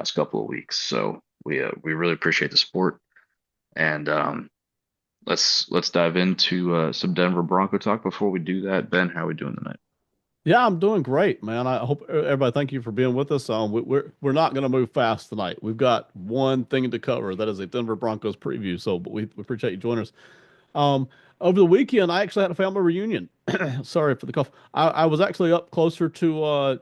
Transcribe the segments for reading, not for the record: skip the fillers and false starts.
past couple of weeks. So we really appreciate the support. And let's dive into some Denver Bronco talk. Before we do that, Ben, how are we doing tonight? Yeah, I'm doing great, man. I hope everybody thank you for being with us. We're not going to move fast tonight. We've got one thing to cover. That is a Denver Broncos preview. So, but we appreciate you joining us. Um, Over the weekend, I actually had a family reunion. Sorry for the cough. I was actually up closer to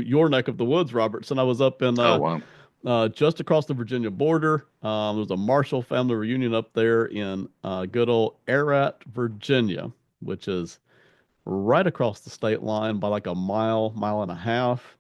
your neck of the woods, Robertson. I was up in Oh wow. just across the Virginia border. There was a Marshall family reunion up there in good old Ararat, Virginia, which is right across the state line by like a mile and a half.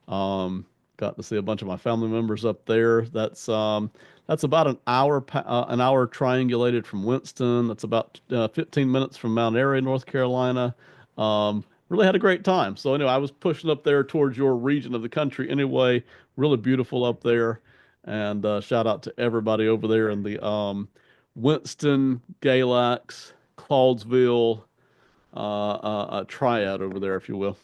Got to see a bunch of my family members up there. That's about an hour triangulated from Winston. That's about 15 minutes from Mount Airy, North Carolina. Really had a great time. So anyway, I was pushing up there towards your region of the country anyway. Really beautiful up there. And shout out to everybody over there in the Winston, Galax, Claudeville, triad over there, if you will.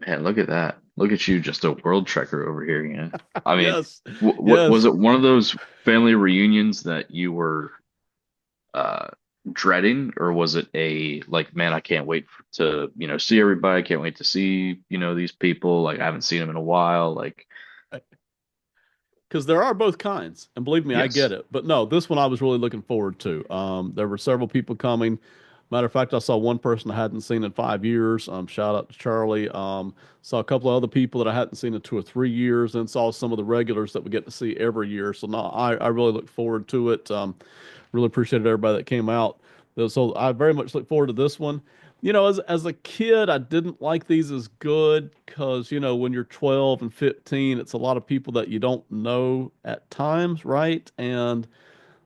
Man, look at that. Look at you, just a world trekker over here, I mean, Yes, what was yes. it one of those family reunions that you were uh dreading, or was it a like, man, I can't wait to, see everybody, can't wait to see, these people, like I haven't seen them in a while, like Because there are both kinds, and believe me, I get yes. it. But no, this one I was really looking forward to. There were several people coming. Matter of fact, I saw one person I hadn't seen in 5 years. Shout out to Charlie. Saw a couple of other people that I hadn't seen in 2 or 3 years, and saw some of the regulars that we get to see every year. So no, I really look forward to it. Really appreciated everybody that came out. So I very much look forward to this one. As a kid, I didn't like these as good because, when you're 12 and 15, it's a lot of people that you don't know at times, right? And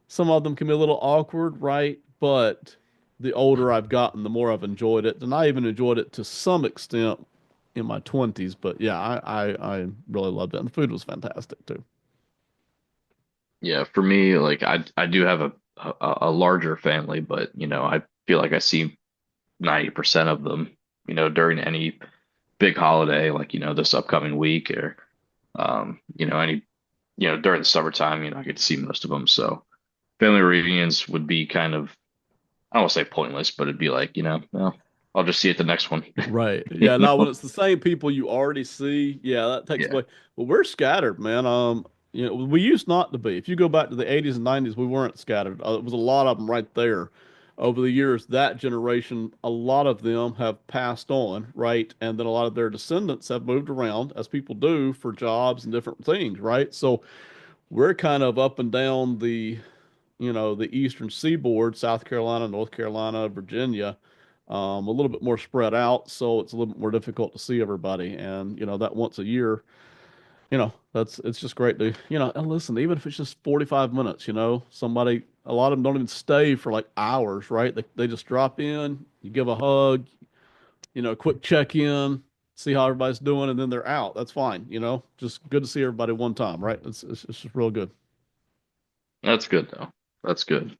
some of them can be a little awkward, right? But the older I've gotten, the more I've enjoyed it. And I even enjoyed it to some extent in my 20s. But yeah, I really loved it. And the food was fantastic too. Yeah, for me, like I do have a larger family, but I feel like I see 90% of them, during any big holiday, like, this upcoming week, or any, during the summertime, I get to see most of them. So family reunions would be kind of, I don't want to say pointless, but it'd be like, well, I'll just see you at the next one. Right. You Yeah. Now, when know? it's the same people you already see, yeah, that takes Yeah. away. Well, we're scattered, man. We used not to be. If you go back to the 80s and 90s, we weren't scattered. It was a lot of them right there. Over the years, that generation, a lot of them have passed on, right? And then a lot of their descendants have moved around, as people do for jobs and different things, right? So we're kind of up and down the eastern seaboard, South Carolina, North Carolina, Virginia, a little bit more spread out, so it's a little bit more difficult to see everybody. And that once a year, that's it's just great to and listen, even if it's just 45 minutes, a lot of them don't even stay for like hours, right? They just drop in, you give a hug, quick check in, see how everybody's doing, and then they're out. That's fine, just good to see everybody one time, right? It's just real good. That's good though. That's good.